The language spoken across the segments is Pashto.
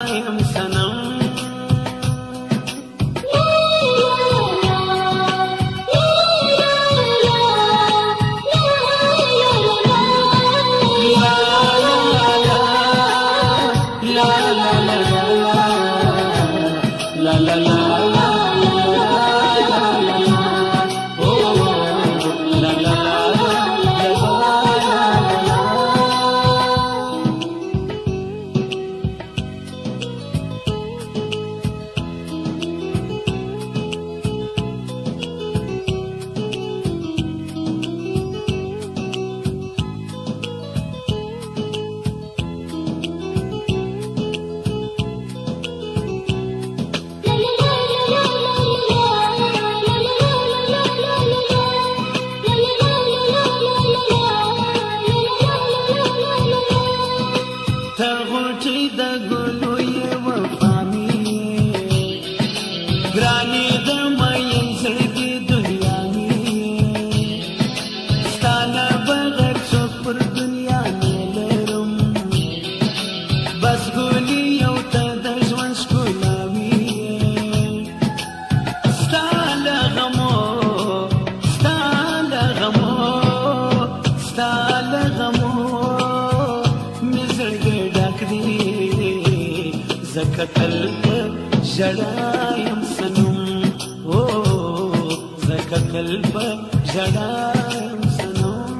am sanam da gulu ye wafami grani da mayin sarki duniya ne stana bagar chopur duniya ne lerum bas guli yau ta da jwan skulawi stala gamo mizrge dakdi زکتل جڑایم سنم او زکتل جڑایم سنم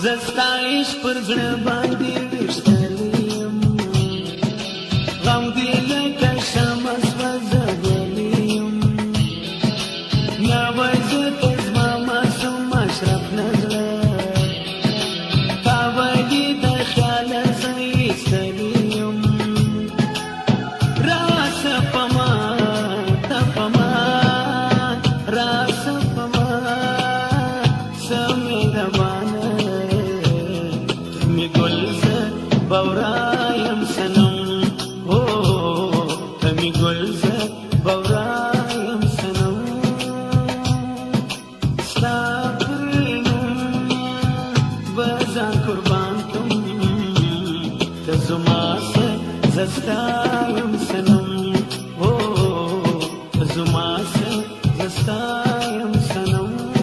زستایش پر زړه باندې وشتلیم غم دې لکه شمس وزغلیم یوازې ته زما معصوم اشرف نزله تا ولې د خیاله زه ایستلیم راسه په ما ته په ما راسه په ما څه مهربانه بورایم سنم او تمی گلز بورایم سنم ستا پرینم بزان قربان تم تزما سے زستا